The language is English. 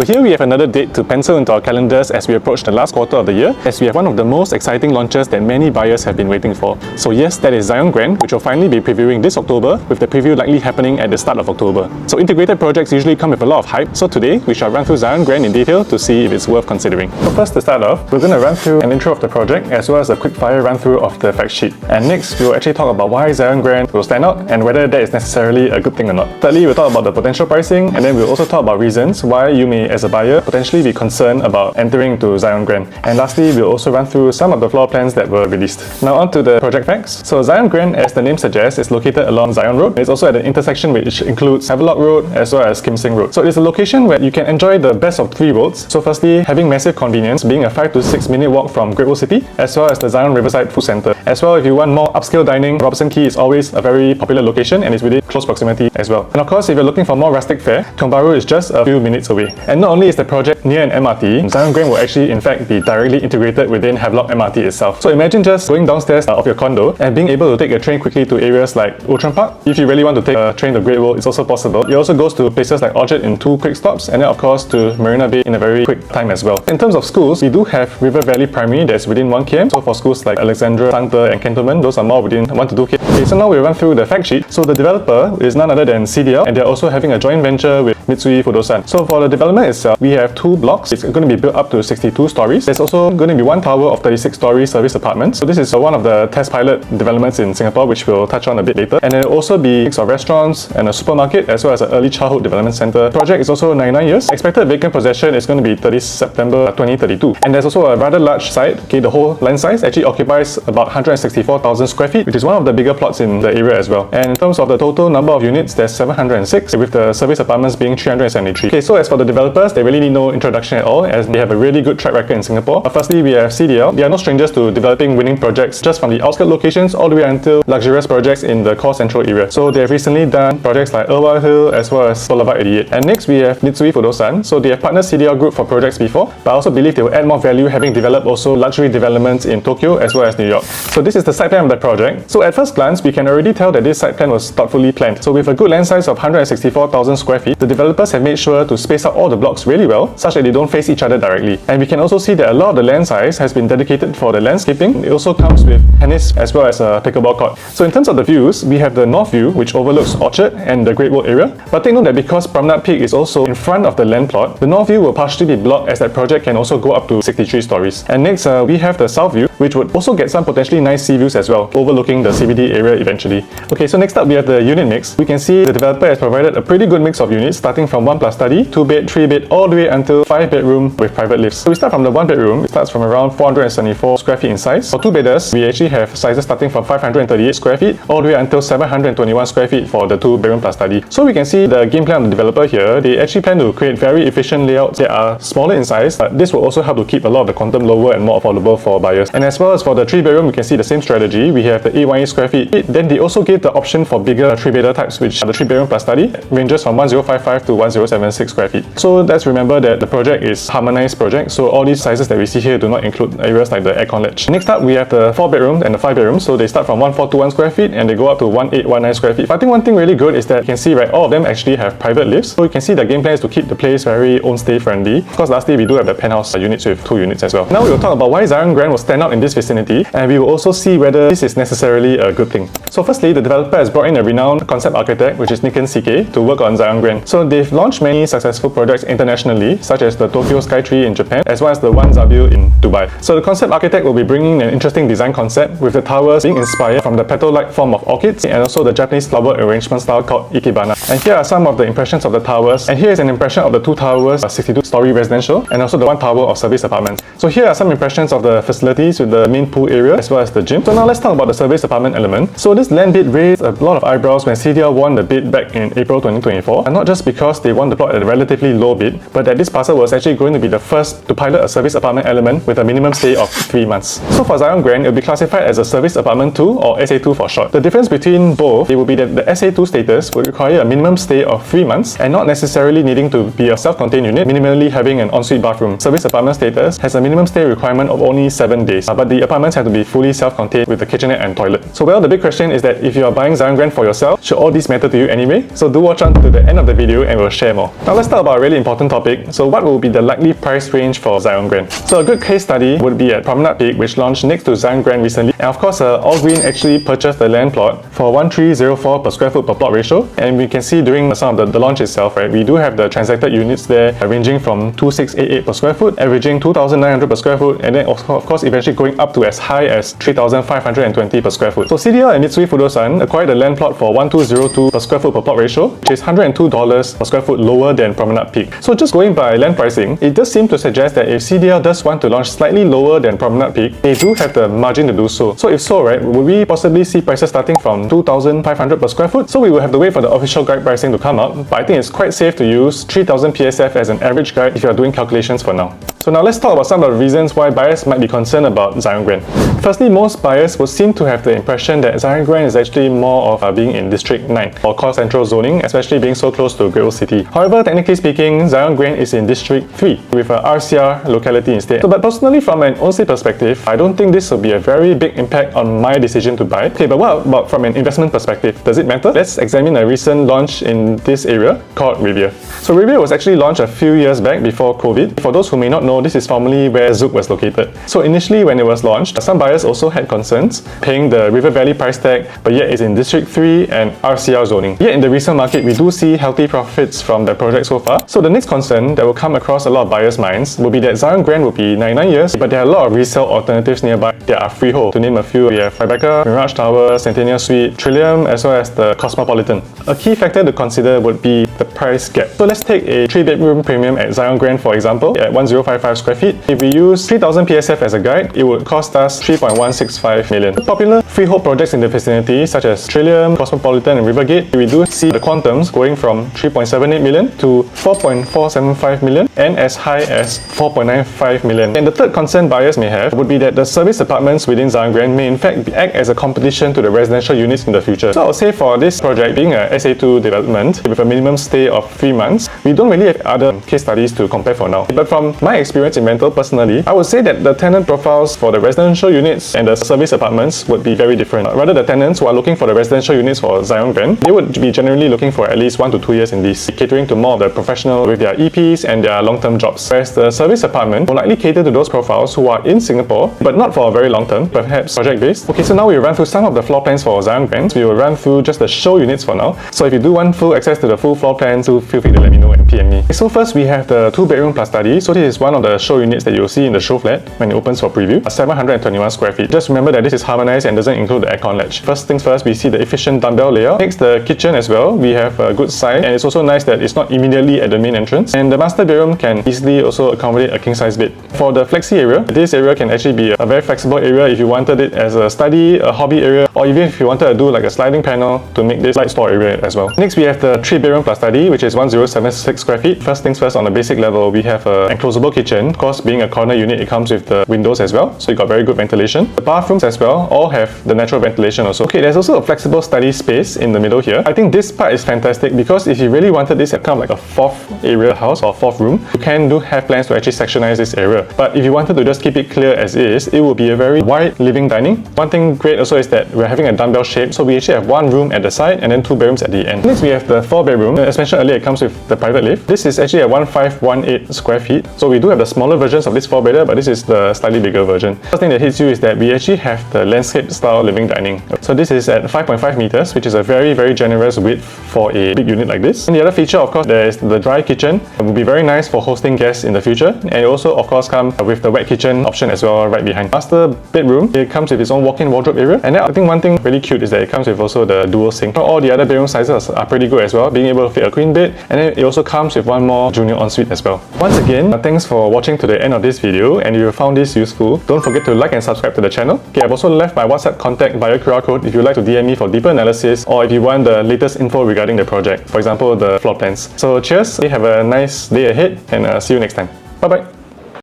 So here we have another date to pencil into our calendars as we approach the last quarter of the year, as we have one of the most exciting launches that many buyers have been waiting for. So yes, that is Zyon Grand, which will finally be previewing this October, with the preview likely happening at the start of October. So integrated projects usually come with a lot of hype, so today we shall run through Zyon Grand in detail to see if it's worth considering. So first, to start off, we're going to run through an intro of the project as well as a quick fire run through of the fact sheet. And next, we'll actually talk about why Zyon Grand will stand out and whether that is necessarily a good thing or not. Thirdly, we'll talk about the potential pricing, and then we'll also talk about reasons why you may, as a buyer, potentially be concerned about entering into Zyon Grand. And lastly, we'll also run through some of the floor plans that were released. Now on to the project facts. So Zyon Grand, as the name suggests, is located along Zyon Road. It's also at an intersection which includes Havelock Road as well as Kim Seng Road. So it's a location where you can enjoy the best of three worlds. So firstly, having massive convenience, being a 5 to 6 minute walk from Great World City, as well as the Zyon Riverside Food Centre. As well, if you want more upscale dining, Robertson Quay is always a very popular location and is within close proximity as well. And of course, if you're looking for more rustic fare, Tiong Bahru is just a few minutes away. And not only is the project near an MRT, Zyon Grand will actually in fact be directly integrated within Havelock MRT itself. So imagine just going downstairs of your condo and being able to take a train quickly to areas like Outram Park. If you really want to take a train to Great World, it's also possible. It also goes to places like Orchard in 2 quick stops, and then of course to Marina Bay in a very quick time as well. In terms of schools, we do have River Valley Primary that's within 1 km. So for schools like Alexandra, Sangte and Cantonment, those are more within 1 to 2 km. Okay, so now we'll run through the fact sheet. So the developer is none other than CDL, and they're also having a joint venture with Mitsui Fudosan. So for the development itself, we have 2 blocks. It's going to be built up to 62 stories. There's also going to be 1 tower of 36-story service apartments. So this is one of the test pilot developments in Singapore, which we'll touch on a bit later. And there will also be a mix of restaurants and a supermarket, as well as an early childhood development center. The project is also 99 years. Expected vacant possession is going to be 30 September 2032. And there's also a rather large site. Okay, the whole land size actually occupies about 164,000 square feet, which is one of the bigger plots in the area as well. And in terms of the total number of units, there's 706, with the service apartments being 373. Okay, so as for the developers, they really need no introduction at all, as they have a really good track record in Singapore. Firstly, we have CDL. They are no strangers to developing winning projects just from the outskirt locations all the way until luxurious projects in the core central area. So they have recently done projects like Irwell Hill as well as Boulevard 88. And next we have Mitsui Fudosan. So they have partnered CDL Group for projects before, but I also believe they will add more value having developed also luxury developments in Tokyo as well as New York. So this is the site plan of the project. So at first glance, we can already tell that this site plan was thoughtfully planned. So with a good land size of 164,000 square feet, the developers have made sure to space out all the blocks really well, such that they don't face each other directly. And we can also see that a lot of the land size has been dedicated for the landscaping. It also comes with tennis as well as a pickleball court. So in terms of the views, we have the north view, which overlooks Orchard and the Great World area. But take note that because Promenade Peak is also in front of the land plot, the north view will partially be blocked, as that project can also go up to 63 stories. And next, we have the south view, which would also get some potentially nice sea views as well, overlooking the CBD area eventually. Okay, so next up we have the unit mix. We can see the developer has provided a pretty good mix of units, starting from 1 plus study, 2 bed, 3 bed, all the way until 5 bedroom with private lifts. So we start from the 1 bedroom. It starts from around 474 square feet in size. For 2 bedders, we actually have sizes starting from 538 square feet all the way until 721 square feet for the 2 bedroom plus study. So we can see the game plan of the developer here. They actually plan to create very efficient layouts that are smaller in size, but this will also help to keep a lot of the quantum lower and more affordable for buyers. And as well as for the 3 bedroom, we can see the same strategy. We have the 818 square feet. Then they also gave the option for bigger 3 bedder types, which are the 3 bedroom plus study, ranges from 1055 to 1076 square feet. So let's remember that the project is harmonized project, so all these sizes that we see here do not include areas like the aircon ledge. Next up, we have the 4 bedrooms and the 5 bedrooms. So they start from 1421 square feet and they go up to 1819 square feet. But I think one thing really good is that you can see, right, all of them actually have private lifts. So you can see the game plan is to keep the place very own stay friendly. Of course, lastly, we do have the penthouse units with 2 units as well. Now we will talk about why Zyon Grand will stand out in this vicinity, and we will also see whether this is necessarily a good thing. So firstly, the developer has brought in a renowned concept architect, which is Nikken CK, to work on Zyon Grand. So they've launched many successful projects internationally, such as the Tokyo Skytree in Japan, as well as the One Zabil in Dubai. So the concept architect will be bringing an interesting design concept, with the towers being inspired from the petal-like form of orchids and also the Japanese flower arrangement style called ikebana. And here are some of the impressions of the towers. And here is an impression of the 2 towers, a 62-story residential, and also the 1 tower of service apartments. So here are some impressions of the facilities with the main pool area as well as the gym. So now let's talk about the service apartment element. So this land bid raised a lot of eyebrows when CDL won the bid back in April 2024, and not just because they won the plot at a relatively low bid, but that this parcel was actually going to be the first to pilot a service apartment element with a minimum stay of 3 months. So for Zyon Grand, it will be classified as a service apartment 2 or SA2 for short. The difference between both, it will be that the SA2 status would require a minimum stay of 3 months and not necessarily needing to be a self-contained unit, minimally having an ensuite bathroom. Service apartment status has a minimum stay requirement of only 7 days, but the apartments have to be fully self-contained with a kitchenette and toilet. So well, the big question is that if you are buying Zyon Grand for yourself, should all these matter to you anyway? So do watch on to the end of the video and we'll share more. Now let's talk about a really important important topic. So what will be the likely price range for Zyon Grand? So a good case study would be at Promenade Peak, which launched next to Zyon Grand recently. And of course, All Green actually purchased the land plot for 1304 per square foot per plot ratio. And we can see during some of the launch itself, right, we do have the transacted units there ranging from 2688 per square foot, averaging 2900 per square foot, and then of course eventually going up to as high as 3520 per square foot. So CDL and Mitsui Fudosan acquired the land plot for 1202 per square foot per plot ratio, which is $102 per square foot lower than Promenade Peak. So just going by land pricing, it does seem to suggest that if CDL does want to launch slightly lower than Promenade Peak, they do have the margin to do so. So if so, right, would we possibly see prices starting from 2500 per square foot? So we will have to wait for the official guide pricing to come out, but I think it's quite safe to use 3000 PSF as an average guide if you are doing calculations for now. So now let's talk about some of the reasons why buyers might be concerned about Zyon Grand. Firstly, most buyers will seem to have the impression that Zyon Grand is actually more of being in District 9 or core central zoning, especially being so close to Great Old City. However, technically speaking, Zyon Grand is in District 3 with a RCR locality instead. So, but personally, from an ownership perspective, I don't think this will be a very big impact on my decision to buy. Okay, but what about from an investment perspective? Does it matter? Let's examine a recent launch in this area called Riviera. So Riviera was actually launched a few years back before COVID. For those who may not know, this is formerly where Zouk was located. So initially when it was launched, some buyers also had concerns paying the River Valley price tag, but yet it's in District 3 and RCR zoning. Yet in the resale market, we do see healthy profits from the project so far. So the next concern that will come across a lot of buyers' minds will be that Zyon Grand will be 99 years, but there are a lot of resale alternatives nearby that are freehold. To name a few, we have Tribeca, Mirage Tower, Centennial Suite, Trillium, as well as the Cosmopolitan. A key factor to consider would be the price gap. So let's take a 3-bedroom premium at Zyon Grand for example, at 1055 square feet. If we use 3000 PSF as a guide, it would cost us 3.165 million. Popular freehold projects in the vicinity such as Trillium, Cosmopolitan and Rivergate, we do see the quantums going from 3.78 million to 4.475 million and as high as 4.95 million. And the third concern buyers may have would be that the service apartments within Zyon Grand may in fact act as a competition to the residential units in the future. So I would say for this project being a SA2 development with a minimum stay of 3 months, we don't really have other case studies to compare for now. But from my experience in rental personally, I would say that the tenant profiles for the residential units and the service apartments would be very different. Rather, the tenants who are looking for the residential units for Zyon Grand, they would be generally looking for at least 1 to 2 years in this, catering to more of the professional with their EPs and their long-term jobs. Whereas the service apartment will likely cater to those profiles who are in Singapore, but not for a very long term, perhaps project-based. Okay, so now we will run through some of the floor plans for Zyon Grand. We will run through just the show units for now. So if you do want full access to the full floor plans, feel free to let me know and PM me. Okay, so first we have the 2-bedroom plus study. So this is one of the show units that you'll see in the show flat when it opens for preview. 721 square feet. Just remember that this is harmonized and doesn't include the aircon ledge. First things first, we see the efficient dumbbell layout. Next, the kitchen as well. We have a good size, and it's also nice that it's not immediately at the main entrance. And the master bedroom can easily also accommodate a king-size bed. For the flexi area, this area can actually be a very flexible area if you wanted it as a study, a hobby area, or even if you wanted to do like a sliding panel to make this light store area as well. Next, we have the 3-bedroom plus study, which is 1076 square feet. First things first, on the basic level, we have an enclosable kitchen. Of course, being a corner unit, it comes with the windows as well, so you got very good ventilation. The bathrooms as well all have the natural ventilation also. Okay, there's also a flexible study space in the middle here. I think this part is fantastic because if you really wanted this as kind of like a 4th area house or 4th room, you can have plans to actually sectionize this area. But if you wanted to just keep it clear as is, it will be a very wide living dining. One thing great also is that we're having a dumbbell shape, so we actually have 1 room at the side and then 2 bedrooms at the end. Next, we have the 4-bedroom. As mentioned earlier, it comes with the private lift. This is actually at 1518 square feet. So we do have the smaller versions of this 4-bedder, but this is the slightly bigger version. First thing that hits you is that we actually have the landscape style living dining. So this is at 5.5 meters, which is a very generous width for a big unit like this. And the other feature, of course, there is the dry kitchen. It will be very nice for hosting guests in the future. And it also, of course, comes with the wet kitchen option as well right behind. Master bedroom, it comes with its own walk-in wardrobe area. And then I think one thing really cute is that it comes with also the dual sink. All the other bedroom sizes are pretty good as well, being able to fit a queen bed. And then it also comes with 1 more junior ensuite as well. Once again, thanks for watching to the end of this video, and if you found this useful, don't forget to like and subscribe to the channel. Okay, I've also left my WhatsApp contact via QR code if you'd like to DM me for deeper analysis, or if you want the latest info regarding the project, for example the floor plans. So cheers, have a nice day ahead, and see you next time. Bye bye.